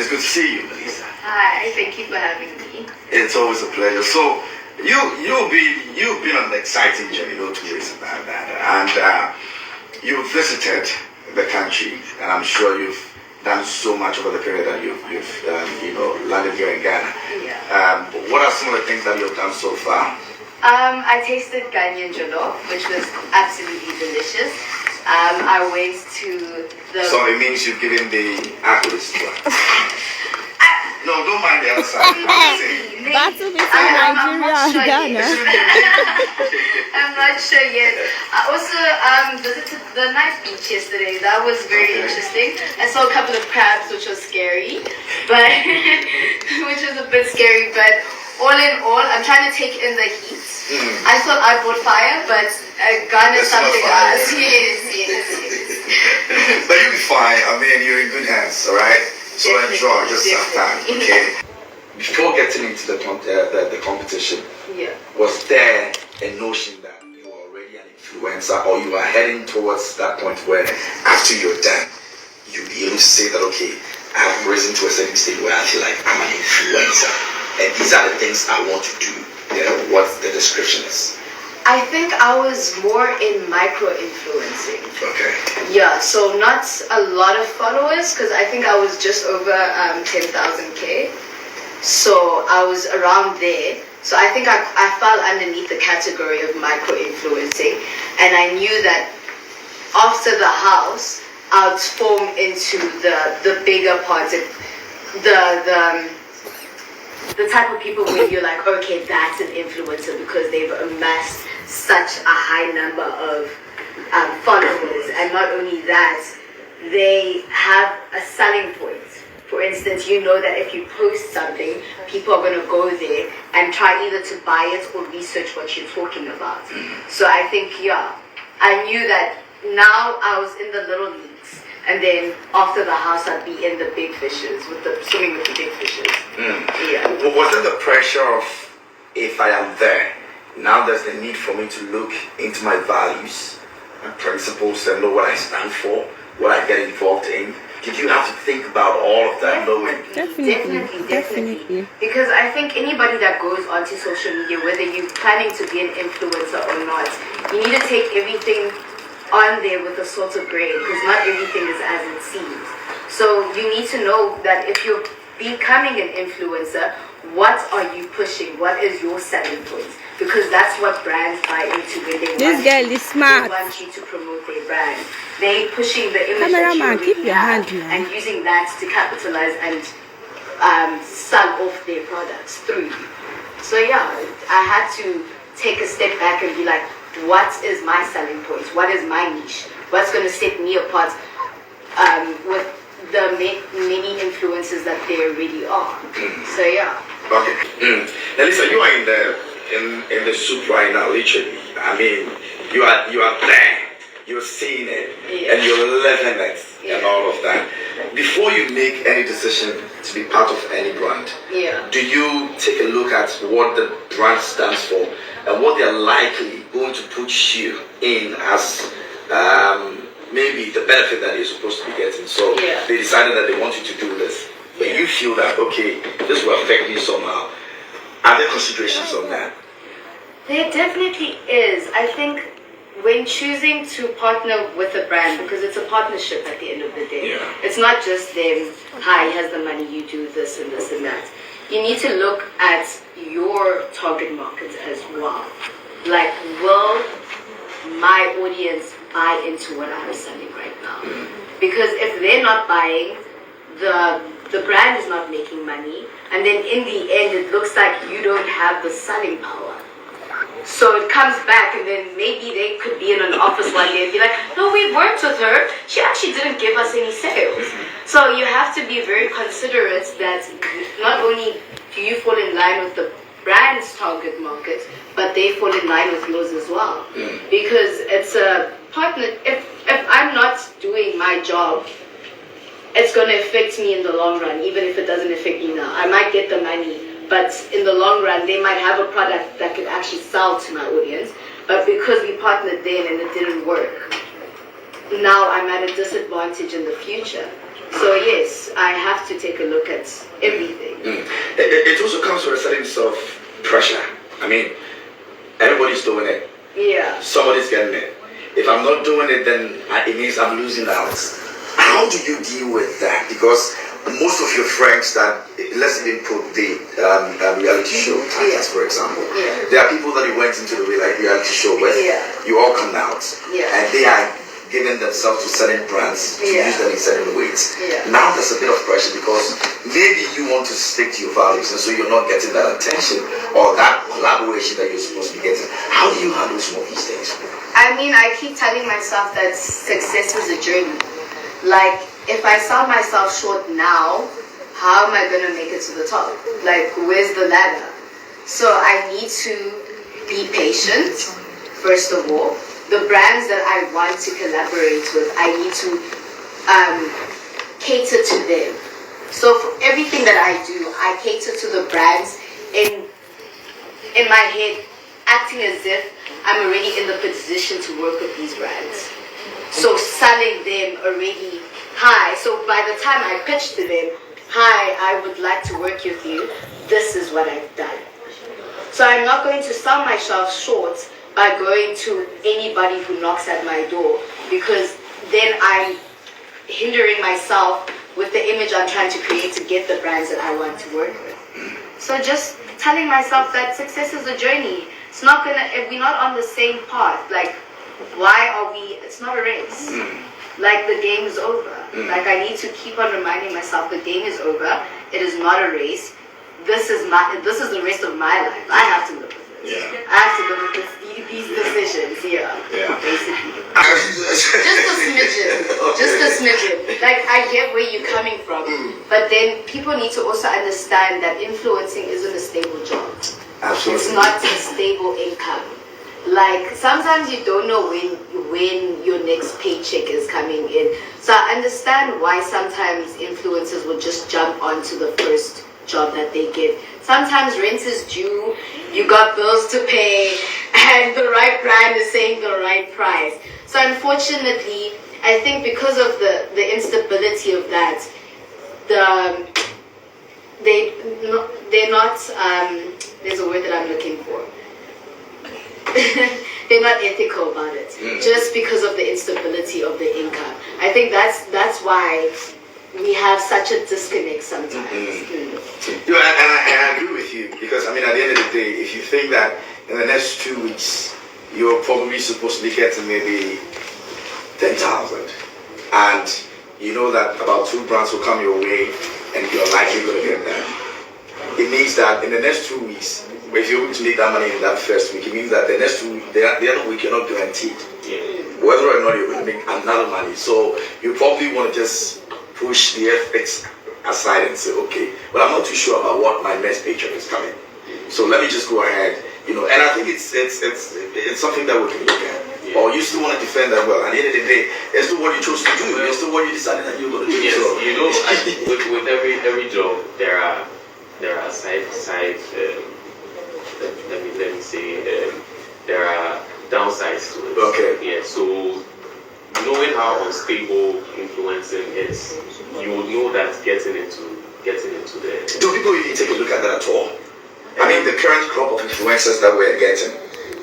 It's good to see you, Nelisa. Hi, thank you for having me. It's always a pleasure. So you've been on an exciting journey, no two ways about that, and you've visited the country, and I'm sure you've done so much over the period that you've landed here in Ghana. Yeah. What are some of the things that you've done so far? I tasted Ghanaian jollof, which was absolutely delicious. I went to the. So it means you've given the accolades to her. No, don't mind the other side. Battle between Nigeria and Ghana. I'm not sure yet. I also visited the night beach yesterday. That was very interesting. I saw a couple of crabs, which was scary, but which was a bit scary. But all in all, I'm trying to take in the heat. I thought I brought fire, but Ghana is something else. Yes. But you'll be fine. I mean, you're in good hands, all right? So enjoy yourself time, okay? Before getting into the competition, was there a notion that you were already an influencer, or you are heading towards that point where after you're done, you'll be able to say that, okay, I've risen to a certain stage where I feel like I'm an influencer, and these are the things I want to do, what the description is? I think I was more in micro-influencing. Okay. Yeah, so not a lot of followers, because I think I was just over 10,000K. So I was around there. So I think I fell underneath the category of micro-influencing. And I knew that after the house, I would form into the bigger parts of the type of people where you're like, okay, that's an influencer because they've amassed such a high number of followers, and not only that, they have a selling point. For instance, you know that if you post something, people are going to go there and try either to buy it or research what you're talking about. So I think, I knew that now I was in the little leagues, and then after the house I'd be in the big fishes, swimming with the big fishes. Yeah. Was there the pressure of, if I am there, now there's the need for me to look into my values and principles and know what I stand for, what I get involved in? Did you have to think about all of that? Definitely. Because I think anybody that goes onto social media, whether you're planning to be an influencer or not, you need to take everything on there with a sort of grain, because not everything is as it seems. So you need to know that if you're becoming an influencer, what are you pushing? What is your selling point? Because that's what brands buy into when they want you to promote their brand. They're pushing the image that you already have and using that to capitalize and sell off their products through you. So I had to take a step back and be like, what is my selling point? What is my niche? What's going to set me apart with the many influences that there already are? So Okay. Nelisa, you are in the soup right now, literally. I mean, you are there. You're seeing it, and you're living it, and all of that. Before you make any decision to be part of any brand, do you take a look at what the brand stands for and what they're likely going to put you in as maybe the benefit that you're supposed to be getting? So they decided that they want you to do this, but you feel that, okay, this will affect me somehow. Are there considerations on that? There definitely is. I think when choosing to partner with a brand, because it's a partnership at the end of the day, it's not just them, hi, here's the money, you do this and this and that. You need to look at your target market as well. Like, will my audience buy into what I'm selling right now? Because if they're not buying, the brand is not making money, and then in the end it looks like you don't have the selling power. So it comes back, and then maybe they could be in an office one day and be like, no, we worked with her, she actually didn't give us any sales. So you have to be very considerate that not only do you fall in line with the brand's target market, but they fall in line with yours as well. Because it's a partner. If I'm not doing my job, it's going to affect me in the long run, even if it doesn't affect me now. I might get the money, but in the long run, they might have a product that could actually sell to my audience. But because we partnered then and it didn't work, now I'm at a disadvantage in the future. So yes, I have to take a look at everything. It also comes with a certain sort of pressure. I mean, everybody's doing it. Yeah. Somebody's getting it. If I'm not doing it, then it means I'm losing out. How do you deal with that? Because most of your friends that, let's even put the reality show titles, for example. Yeah. There are people that you went into the reality show with. Yeah. You all come out. Yeah. And they are giving themselves to certain brands to use them in certain ways. Yeah. Now there's a bit of pressure because maybe you want to stick to your values and so you're not getting that attention or that collaboration that you're supposed to be getting. How do you handle some of these things? I mean, I keep telling myself that success is a journey. Like, if I sell myself short now, how am I going to make it to the top? Like, where's the ladder? So I need to be patient, first of all. The brands that I want to collaborate with, I need to cater to them. So for everything that I do, I cater to the brands in my head, acting as if I'm already in the position to work with these brands. So selling them already, hi. So by the time I pitch to them, hi, I would like to work with you. This is what I've done. So I'm not going to sell myself short by going to anybody who knocks at my door, because then I'm hindering myself with the image I'm trying to create to get the brands that I want to work with. So just telling myself that success is a journey. It's not gonna, if we're not on the same path, like, why are we, it's not a race. Like, the game is over. Like, I need to keep on reminding myself the game is over. It is not a race. This is the rest of my life. I have to live with this. Yeah. I have to live with these decisions. Yeah. Basically. Just a smidgen. Just a smidgen. Like, I get where you're coming from, but then people need to also understand that influencing isn't a stable job. Absolutely. It's not a stable income. Like, sometimes you don't know when your next paycheck is coming in. So I understand why sometimes influencers will just jump onto the first job that they get. Sometimes rent is due, you got bills to pay, and the right brand is saying the right price. So unfortunately, I think because of the instability of that, they're not, there's a word that I'm looking for. They're not ethical about it, just because of the instability of the income. I think that's why we have such a disconnect sometimes. Yeah, and I agree with you, because I mean, at the end of the day, if you think that in the next 2 weeks you're probably supposed to be getting maybe 10,000, and you know that about 2 brands will come your way and you're likely going to get that, it means that in the next 2 weeks, if you're able to make that money in that first week, it means that the next 2 weeks, the other week, you're not guaranteed whether or not you're going to make another money. So you probably want to just push the ethics aside and say, okay, well, I'm not too sure about what my next paycheck is coming, so let me just go ahead, you know. And I think it's something that we can look at. Or you still want to defend that? Well, at the end of the day, it's still what you chose to do. It's still what you decided that you're going to do. Yes, so, you know, with every job, there are side. Let me say, there are downsides to it. Okay. Yeah. So knowing how unstable influencing is, you would know that getting into the. do people even take a look at that at all? I mean, the current crop of influencers that we're getting,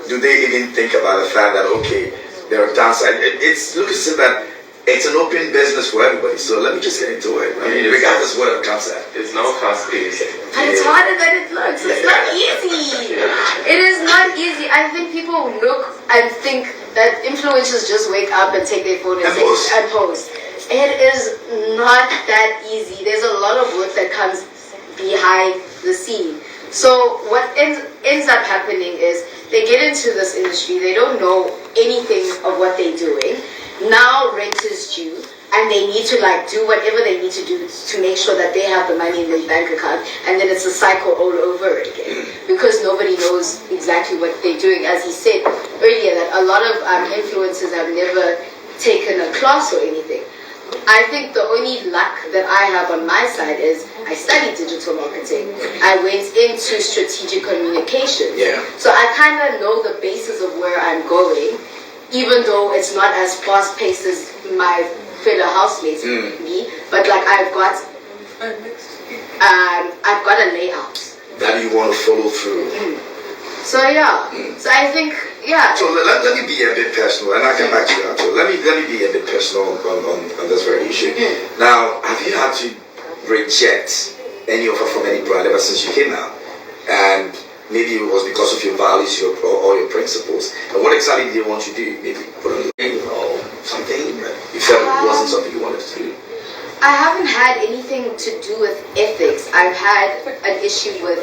do they even think about the fact that, okay, there are downsides? It's look as if that it's an open business for everybody, so let me just get into it. I mean, regardless of what it comes at. It's now fast paced. But it's harder than it looks. It's not easy. It is not easy. I think people look and think that influencers just wake up and take their phone and post. It is not that easy. There's a lot of work that comes behind the scene. So what ends up happening is they get into this industry, they don't know anything of what they're doing. Now rent is due, and they need to like do whatever they need to do to make sure that they have the money in their bank account, and then it's a cycle all over again, because nobody knows exactly what they're doing. As he said earlier, that a lot of influencers have never taken a class or anything. I think the only luck that I have on my side is I studied digital marketing. I went into strategic communication. Yeah. So I kind of know the basis of where I'm going, even though it's not as fast-paced as my fellow housemates with me, but like I've got a layout that you want to follow through. So yeah, so I think So let me be a bit personal, and I'll come back to you after. Let me be a bit personal on this very issue. Now, have you had to reject any offer from any brand ever since you came out? And maybe it was because of your values or your principles. And what exactly did they want you to do? Maybe put on a ring or something that you felt it wasn't something you wanted to do? I haven't had anything to do with ethics. I've had an issue with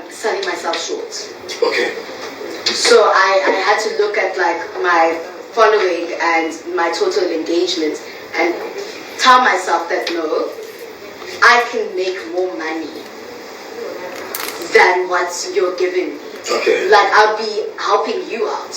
selling myself short. Okay. So I had to look at like my following and my total engagement and tell myself that no, I can make more money than what you're giving me. Okay. Like I'll be helping you out.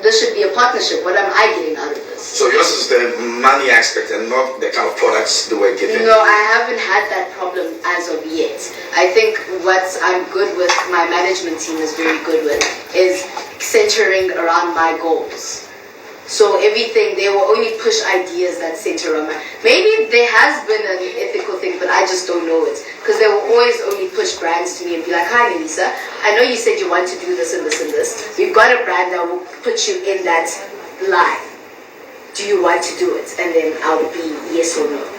This should be a partnership. What am I getting out of this? So yours is the money aspect and not the kind of products they were giving. No, I haven't had that problem as of yet. I think what I'm good with, my management team is very good with, is centering around my goals. So everything, they will only push ideas that center on my... Maybe there has been an ethical thing, but I just don't know it. Because they will always only push brands to me and be like, hi Nelisa, I know you said you want to do this and this and this. We've got a brand that will put you in that line. Do you want to do it? And then I'll be yes or no.